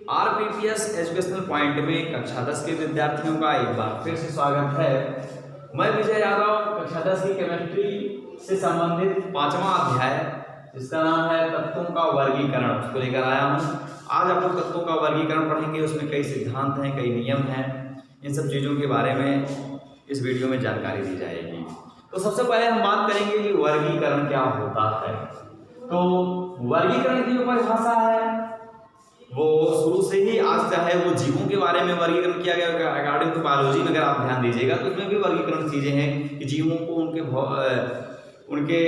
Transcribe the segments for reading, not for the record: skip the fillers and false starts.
आरपीपीएस educational point में कक्षा 10 के विद्यार्थियों का एक बार फिर से स्वागत है। मैं विजय यादव कक्षा 10 की केमिस्ट्री से संबंधित 5वां अध्याय जिसका नाम है तत्वों का वर्गीकरण उसको लेकर आया हूँ। आज आप लोग तत्वों का वर्गीकरण पढ़ेंगे, उसमें कई सिद्धांत हैं, कई नियम हैं, इन सब चीज़ों के बारे में इस वीडियो में जानकारी दी जाएगी। तो सबसे पहले हम बात करेंगे कि वर्गीकरण क्या होता है। तो वर्गीकरण की जो परिभाषा है वो शुरू से ही आज चाहे वो जीवों के बारे में वर्गीकरण किया गया अकॉर्डिंग टू बायोलॉजी में, अगर आप ध्यान दीजिएगा तो उसमें भी वर्गीकरण चीज़ें हैं कि जीवों को उनके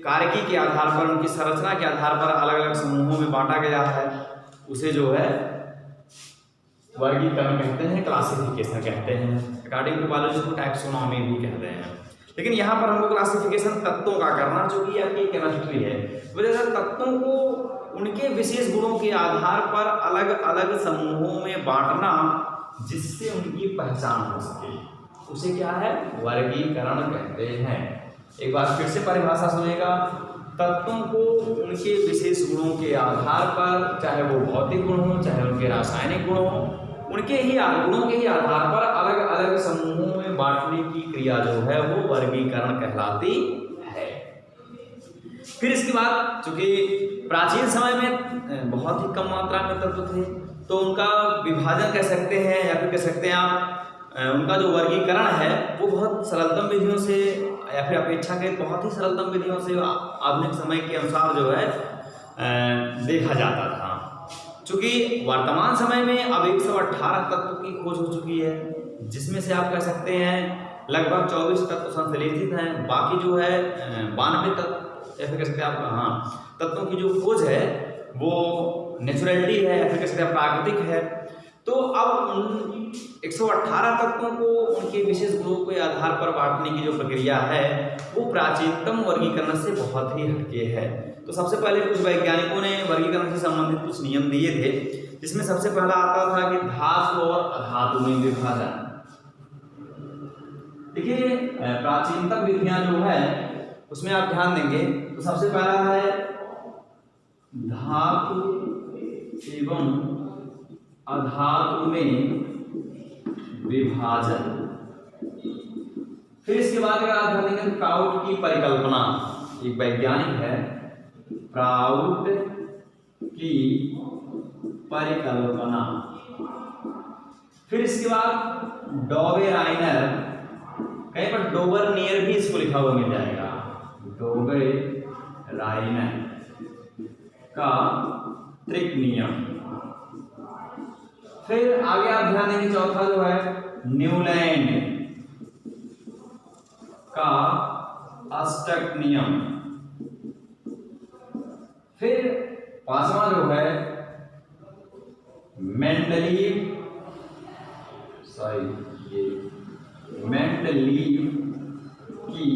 कार्यकी के आधार पर, उनकी संरचना के आधार पर अलग अलग समूहों में बांटा गया है, उसे जो है वर्गीकरण कहते हैं, क्लासिफिकेशन कहते हैं। अकॉर्डिंग टू बायोलॉजी को टैक्सोनॉमी भी कहते हैं। लेकिन यहाँ पर हमको क्लासिफिकेशन तत्वों का करना, जो कि आपकी केमिस्ट्री है, वजह से तत्वों को उनके विशेष गुणों के आधार पर अलग अलग समूहों में बांटना जिससे उनकी पहचान हो सके, उसे क्या है, वर्गीकरण कहते हैं। एक बार फिर से परिभाषा सुनेगा। तत्वों को उनके विशेष गुणों के आधार पर, चाहे वो भौतिक गुण हो चाहे उनके रासायनिक गुण हो, उनके ही गुणों के ही आधार पर अलग अलग समूहों में बांटने की क्रिया जो है वो वर्गीकरण कहलाती है। फिर इसके बाद चूंकि प्राचीन समय में बहुत ही कम मात्रा में तत्व थे, तो उनका विभाजन कह सकते हैं या फिर कह सकते हैं आप उनका जो वर्गीकरण है वो बहुत सरलतम विधियों से या फिर अपेक्षाकृत बहुत ही सरलतम विधियों से आधुनिक समय के अनुसार जो है देखा जाता था। चूंकि वर्तमान समय में अब 118 तत्व की खोज हो चुकी है, जिसमें से आप कह सकते हैं लगभग 24 तत्व संश्लेषित हैं, बाकी जो है 92 तत्व या फिर कह सकते हैं आप तत्वों की जो खोज है वो नेचुरलिटी है या फिर कह सकते हैं प्राकृतिक है। तो अब 118 तत्वों को उनके विशेष गुणों के आधार पर बांटने की जो प्रक्रिया है वो प्राचीनतम वर्गीकरण से बहुत ही हटके है। तो सबसे पहले कुछ वैज्ञानिकों ने वर्गीकरण से संबंधित कुछ नियम दिए थे, जिसमें सबसे पहला आता था कि धातु और अधातु में विभाजन। देखिए प्राचीनतम विधियां जो है उसमें आप ध्यान देंगे तो सबसे पहला है धातु एवं अधातु में विभाजन। फिर इसके बाद अगर आप ध्यान देंगे प्राउड की परिकल्पना, एक वैज्ञानिक है, प्राउड की परिकल्पना। फिर इसके बाद डॉबेराइनर, कहीं पर डोबरनियर भी इसको लिखा हुआ मिल जाएगा, डोबेराइनर का त्रिक नियम। फिर आगे आप ध्यान देंगे चौथा जो है न्यूलैंड का अष्टक नियम। फिर पांचवा जो है मेंडलीव की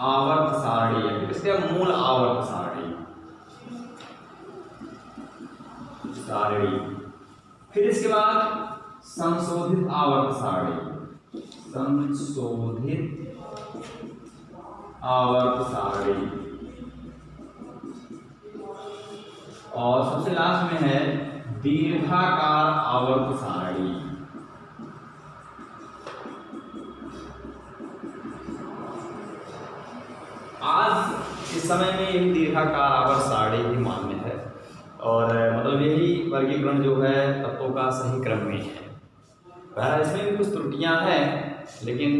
आवर्त सारणी है, इसके मूल आवर्त सारणी। फिर इसके बाद संशोधित आवर्त सारणी, संशोधित आवर्त सारणी। और सबसे लास्ट में है दीर्घाकार आवर्त सारणी। आज इस समय में यही दीर्घाकार आवर्त सारणी ही मान्य है और मतलब यही वर्गीकरण जो है तत्वों का सही क्रम में है। बहरहाल इसमें भी कुछ त्रुटियां हैं, लेकिन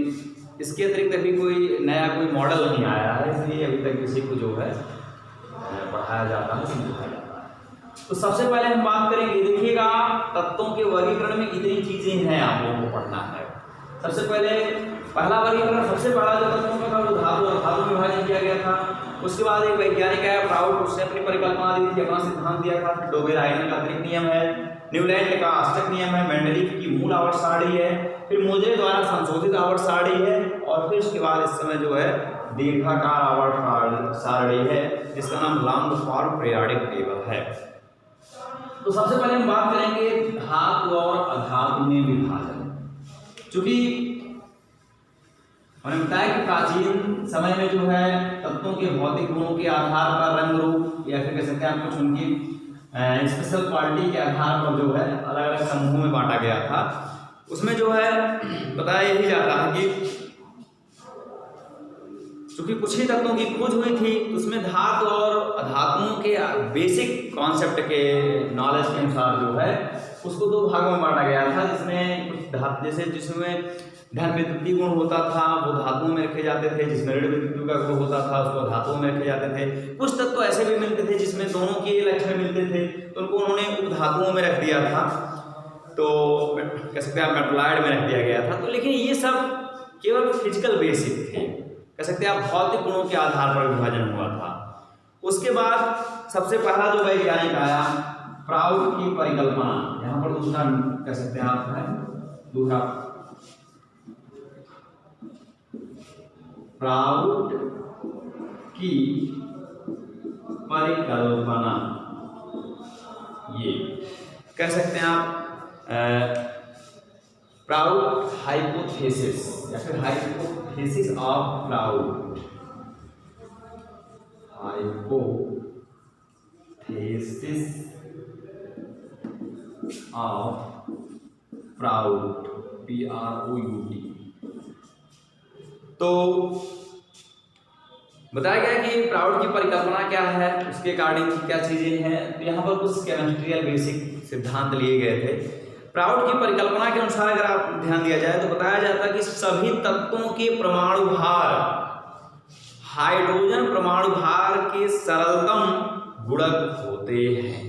इसके अतिरिक्त अभी कोई नया कोई मॉडल नहीं आया है, इसलिए अभी तक किसी को जो है पढ़ाया जाता है, समझाया जाता है। तो सबसे पहले हम बात करेंगे, देखिएगा तत्वों के वर्गीकरण में इतनी चीजें हैं आप लोगों को पढ़ना है। सबसे पहले पहला वर्गीकरण, सबसे पहला जो तत्वों का था वो धातु में विभाजन किया गया था। उसके बाद एक वैज्ञानिक है प्राउड, उसने अपनी परिकल्पना दी थी, अपना सिद्धांत दिया था। डोबेराइनर का त्रिक नियम है, न्यूलैंड का अष्टक नियम है, मेंडलीव की मूल आवर्त सारणी है, फिर मोजे द्वारा संशोधित आवर्त सारणी है, और फिर उसके बाद इस समय जो है दीर्घाकार आवर्त सारणी है जिसका नाम लॉन्ग फॉर्म पीरियोडिक टेबल है। तो सबसे पहले हम बात करेंगे धातु और अधातु में विभाजन। चूंकि मैंने बताया कि प्राचीन समय में जो है तत्वों के भौतिक गुणों के आधार पर रंग रूप या फिर कह सकते हैं आप कुछ उनकी स्पेशल क्वालिटी के आधार पर जो है अलग अलग समूहों में बांटा गया था। उसमें जो है बताया यही जाता है कि चूंकि कुछ ही तत्वों की खोज हुई थी तो उसमें धातु और अधातुओं के बेसिक कॉन्सेप्ट के नॉलेज के अनुसार जो है उसको दो भागों में बांटा गया था, जिसमें कुछ धातु जैसे जिसमें धन विद्युतीय गुण होता था वो धातुओं में रखे जाते थे, जिसमें ऋण विद्युतीय का गुण होता था उसको धातुओं में रखे जाते थे। कुछ तत्व ऐसे भी मिलते थे जिसमें दोनों के लक्षण मिलते थे तो उनको उन्होंने उपधातुओं में रख दिया था, तो कह सकते हैं मेटलॉइड में रख दिया गया था। तो लेकिन ये सब केवल फिजिकल बेसिक थे, कह सकते हैं आप भौतिक गुणों के आधार पर विभाजन हुआ था। उसके बाद सबसे पहला जो वैज्ञानिक आया प्राउड की परिकल्पना, यहाँ पर दूसरा कह सकते हैं आप है दूसरा प्राउड की परिकल्पना, ये कह सकते हैं आप प्राउड हाइपोथेसिस या फिर hypothesis of proud, hypothesis of proud, PROUD। तो बताया गया कि प्राउड की परिकल्पना क्या है, उसके अकॉर्डिंग क्या चीजें हैं। तो यहाँ पर कुछ केमिस्ट्रियल बेसिक सिद्धांत लिए गए थे। प्राउड की परिकल्पना के अनुसार अगर आप ध्यान दिया जाए तो बताया जाता है कि सभी तत्वों के परमाणु भार हाइड्रोजन परमाणु भार के सरलतम गुणक होते हैं।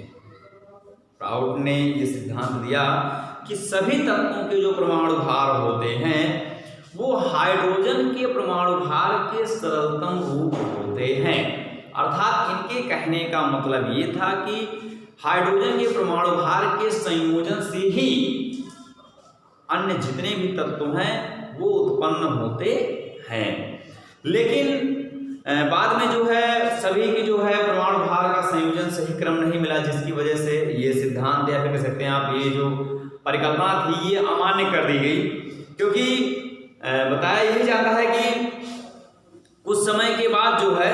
प्राउड ने ये सिद्धांत दिया कि सभी तत्वों के जो परमाणु भार होते हैं वो हाइड्रोजन के परमाणु भार के सरलतम रूप होते हैं। अर्थात इनके कहने का मतलब ये था कि हाइड्रोजन के परमाणु भार के संयोजन से ही अन्य जितने भी तत्व हैं वो उत्पन्न होते हैं। लेकिन बाद में जो है सभी की जो है परमाणु भार का संयोजन सही क्रम नहीं मिला, जिसकी वजह से ये सिद्धांत या फिर कह सकते हैं आप ये जो परिकल्पना थी ये अमान्य कर दी गई। क्योंकि बताया यही जाता है कि कुछ समय के बाद जो है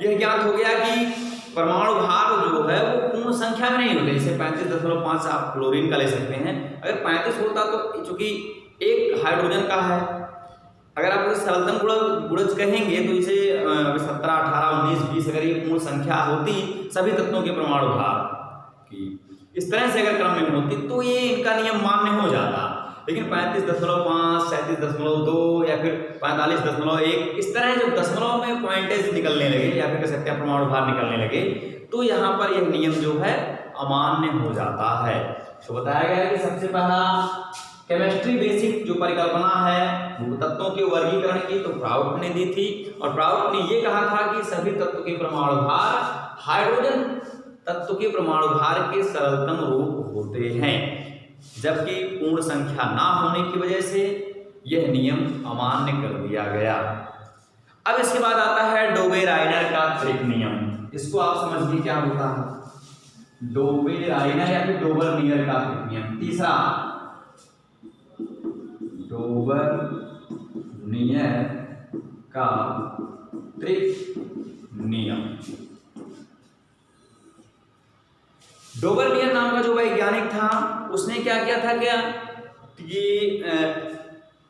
यह ज्ञात हो गया कि परमाणु भार जो है वो पूर्ण संख्या में नहीं होते। जैसे 35.5 आप क्लोरीन का ले सकते हैं, अगर 35 होता तो चूंकि एक हाइड्रोजन का है, अगर आप उसे सरलतम गुणज कहेंगे तो इसे 17, 18, 19, 20 अगर ये पूर्ण संख्या होती सभी तत्वों के परमाणु भार की, इस तरह से अगर क्रम में होती तो ये इनका नियम मान्य हो जाता। लेकिन 35.5, 37.2 या फिर 45.1 इस तरह जब दशमलव में पॉइंटेज निकलने लगे या फिर कह सकते हैं परमाणु भार निकलने लगे तो यहाँ पर यह नियम जो है अमान्य हो जाता है। तो बताया गया कि सबसे पहला केमिस्ट्री बेसिक जो परिकल्पना है तत्वों के वर्गीकरण की तो प्राउड ने दी थी, और प्राउड ने ये कहा था कि सभी तत्व के परमाणु भार हाइड्रोजन तत्व के परमाणु भार के सरलतम रूप होते हैं, जबकि पूर्ण संख्या ना होने की वजह से यह नियम अमान्य कर दिया गया। अब इसके बाद आता है डोबे-राइनर का त्रिक नियम। इसको आप समझिए क्या होता है, डोबे-राइनर या फिर डोबर-नियर का त्रिक नियम। तीसरा डोबर-नियर का त्रिक नियम। डोबर-नियर नाम का जो वैज्ञानिक था उसने क्या किया था कि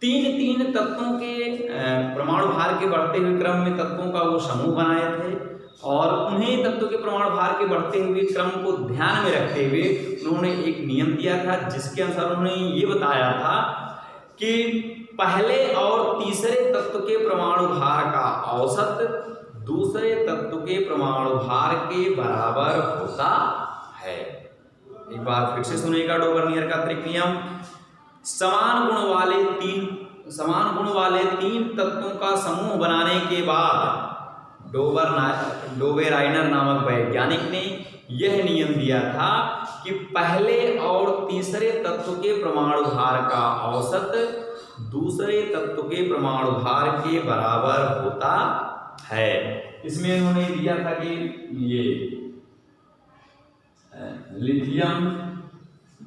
तीन तत्वों के परमाणु भार के बढ़ते हुए क्रम में तत्वों का वो समूह बनाए थे, और उन्हीं तत्वों के परमाणु भार के बढ़ते हुए क्रम को ध्यान में रखते हुए उन्होंने एक नियम दिया था, जिसके अनुसार उन्होंने ये बताया था कि पहले और तीसरे तत्व के परमाणु भार का औसत दूसरे तत्व के परमाणु भार के बराबर होता है। एक बार फिर से सुनिएगा डोबर-नियर का त्रिक नियम। समान गुण वाले तीन तत्वों का समूह बनाने के बाद डोबे-राइनर नामक वैज्ञानिक ने यह नियम दिया था कि पहले और तीसरे तत्व के परमाणु भार का औसत दूसरे तत्व के परमाणु भार के बराबर होता है। इसमें उन्होंने दिया था कि ये लिथियम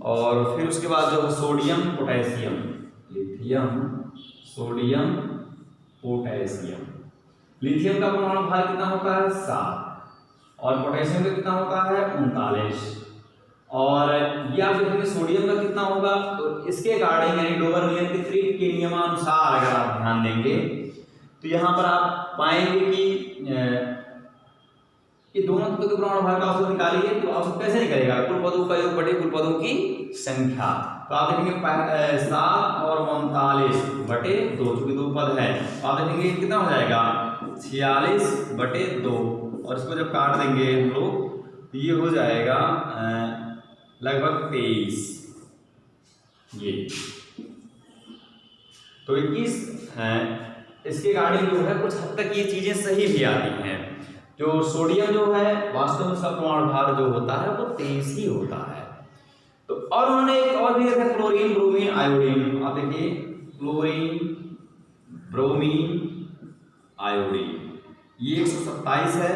और फिर उसके बाद जो sodium potassium, lithium sodium potassium. Lithium का परमाणु भार कितना होता है 7 और पोटेशियम का कितना होता है 39। और ये आप देखेंगे सोडियम का कितना होगा, तो इसके अकॉर्डिंग यानी डोबर नियंत्रित के नियमानुसार अगर आप ध्यान देंगे तो यहाँ पर आप पाएंगे कि ये दोनों तत्वों के परमाणु भार का औसत निकालिए, तो औसत कैसे निकलेगा, कुल पदों का योग बटे कुल पदों की संख्या। तो आप देखेंगे 7 और 39 बटे 2, चूंकि 2 पद है, तो आप देखेंगे कितना हो जाएगा 46 बटे 2, और इसको जब काट देंगे हम लोग तो ये हो जाएगा लगभग 23, ये तो 21 है। इसके अकॉर्डिंग जो है कुछ हद तक ये चीजें सही भी आती हैं। जो सोडियम जो है वास्तव में उसका परमाणु भार जो होता है वो 23 ही होता है। तो और उन्होंने एक और भी रखा क्लोरीन ब्रोमीन आयोडीन, आप देखिए क्लोरीन ब्रोमीन आयोडीन, ये 127 है,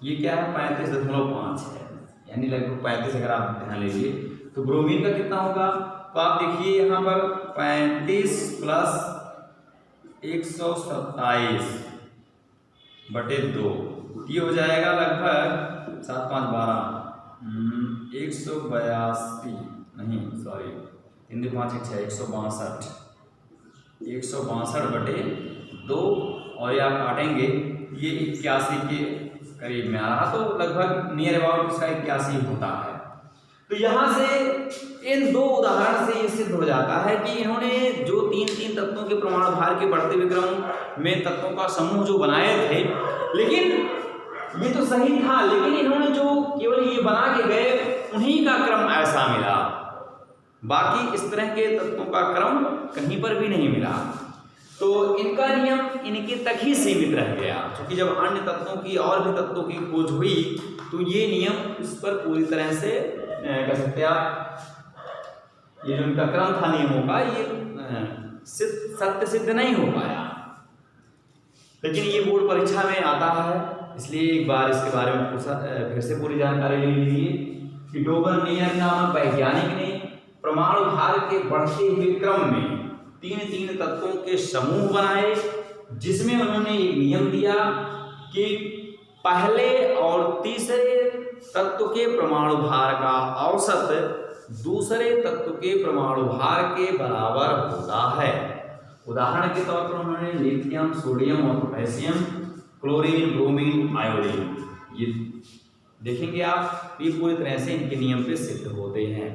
ये क्या है 35.5 है, यानी लगभग 35 अगर आप ध्यान लीजिए। तो ब्रोमीन का कितना होगा, तो आप देखिए यहाँ पर 35 प्लस 127 बटे 2, ये हो जाएगा लगभग 7 5 12 182 नहीं सॉरी 3 2 5 1 6 162 बटे 2, और ये आप काटेंगे ये 81 के करीब में आ रहा, तो लगभग नियर अबाउट इसका 81 होता है। तो यहाँ से इन 2 उदाहरण से ये सिद्ध हो जाता है कि इन्होंने जो 3 तत्वों के परमाणु भार के बढ़ते हुए क्रम में तत्वों का समूह जो बनाए थे, लेकिन ये तो सही था, लेकिन इन्होंने जो केवल ये बना के गए उन्हीं का क्रम ऐसा मिला, बाकी इस तरह के तत्वों का क्रम कहीं पर भी नहीं मिला। तो इनका नियम इनके तक ही सीमित रह गया, क्योंकि जब अन्य तत्वों की और भी तत्वों की खोज हुई तो ये नियम इस पर पूरी तरह से कह सकते हैं आप, ये जो इनका क्रम था नियमों का ये सत्य सिद्ध नहीं हो पाया। लेकिन ये बोर्ड परीक्षा में आता है, इसलिए एक बार इसके बारे में फिर से पूरी जानकारी ले लीजिए कि डोबर नियर नामक वैज्ञानिक ने परमाणु भार के बढ़ते हुए क्रम में 3 तत्वों के समूह बनाए, जिसमें उन्होंने एक नियम दिया कि पहले और तीसरे तत्व के परमाणु भार का औसत दूसरे तत्व के परमाणु भार के बराबर होता है। उदाहरण के तौर पर उन्होंने लिथियम, सोडियम और पोटेशियम, क्लोरीन, ब्रोमीन, आयोडीन, ये देखेंगे आप, ये पूरी तरह से इनके नियम पे सिद्ध होते हैं।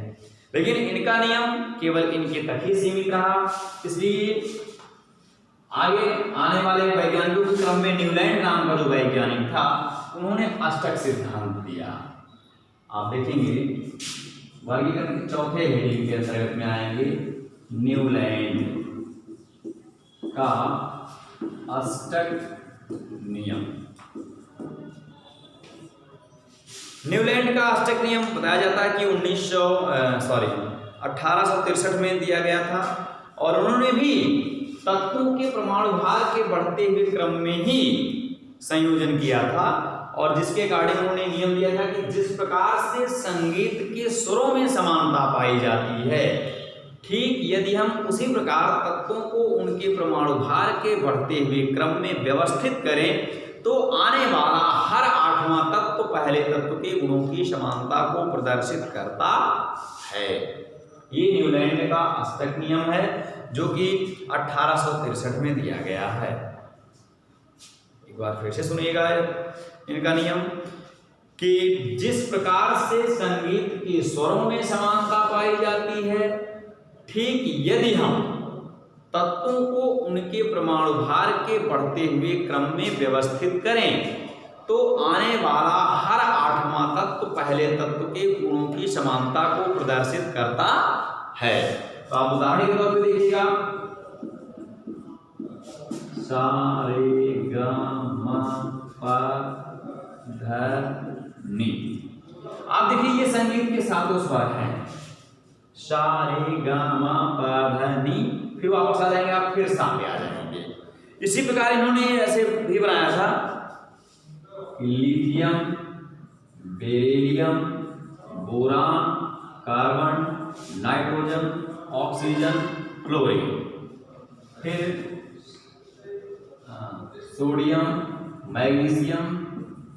लेकिन इनका नियम केवल इनके तक ही सीमित रहा, इसलिए आगे आने वाले वैज्ञानिकों के क्रम में न्यूलैंड नाम का जो वैज्ञानिक था उन्होंने अष्टक सिद्धांत दिया। आप देखेंगे वर्गीकरण के चौथे हेडिंग के अंतर्गत में आएंगे न्यूलैंड का अष्टक नियम। न्यूलैंड का अष्टक नियम बताया जाता है कि 1863 में दिया गया था, और उन्होंने भी तत्वों के परमाणु भार के बढ़ते हुए क्रम में ही संयोजन किया था, और जिसके अकॉर्डिंग उन्होंने नियम दिया था कि जिस प्रकार से संगीत के सुरों में समानता पाई जाती है, ठीक यदि हम उसी प्रकार तत्वों को उनके परमाणु भार के बढ़ते हुए क्रम में व्यवस्थित करें तो आने वाला हर 8वां तत्व पहले तत्व के गुणों की समानता को प्रदर्शित करता है। ये न्यूलैंड का अष्टक नियम है जो कि 1863 में दिया गया है। एक बार फिर से सुनिएगा इनका नियम कि जिस प्रकार से संगीत के स्वरों में समानता पाई जाती है, ठीक यदि हम तत्वों को उनके परमाणु भार के बढ़ते हुए क्रम में व्यवस्थित करें तो आने वाला हर 8वां तत्व पहले तत्व के गुणों की समानता को प्रदर्शित करता है। तो आप उदाहरण के तौर पे देखिएगा सा रे ग म प ध नि। आप देखिए ये संगीत के सातों स्वर हैं, सा रे ग म प ध नि, फिर वापस आ जाएंगे आप, फिर सामने आ जाएंगे। इसी प्रकार इन्होंने ऐसे भी बनाया था lithium, beryllium, boron, carbon, nitrogen, oxygen, chlorine, फिर sodium, magnesium,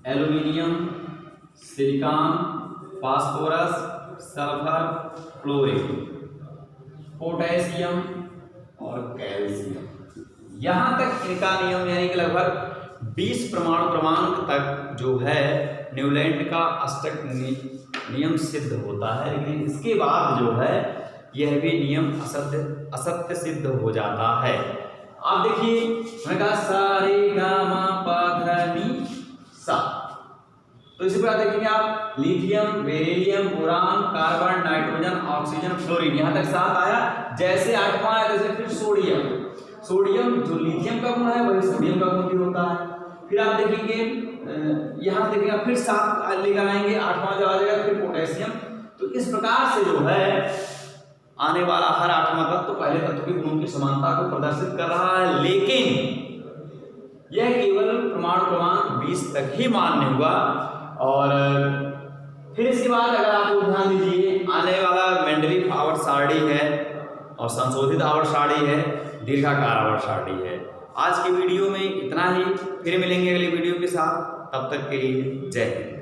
aluminium, silicon, phosphorus, sulphur, chlorine, potassium और कैल्शियम। यहाँ तक इनका नियम यानी कि लगभग 20 परमाणु क्रमांक तक जो है न्यूलैंड का अष्टक नियम सिद्ध होता है, लेकिन इसके बाद जो है यह भी नियम असत्य सिद्ध हो जाता है। आप देखिए मैंने कहा सा रे गा मा पा धा नी सा, तो इसी प्रकार देखेंगे आप lithium, beryllium, boron, carbon, nitrogen, oxygen, fluorine, यहाँ तक 7 आया। जैसे 8वां आया जैसे फिर सोडियम जो लिथियम का गुण है वही सोडियम का गुण भी होता है। फिर आप देखेंगे यहाँ देखेंगे फिर 7 लेकर आएंगे, 8वां जो आ जाएगा फिर पोटेशियम। तो इस प्रकार से जो है आने वाला हर 8वां तत्व तो पहले तत्व के गुणों की समानता को प्रदर्शित कर रहा है, लेकिन यह केवल परमाणु क्रमांक 20 तक ही मान्य हुआ। और फिर इसके बाद अगर आप ध्यान दीजिए आने वाला मेंडलीफ आवर्त सारणी है और संशोधित आवर्त सारणी है, दीर्घाकार आवर्त सारणी है। आज की वीडियो में इतना ही, फिर मिलेंगे अगली वीडियो के साथ, तब तक के लिए जय हिंद।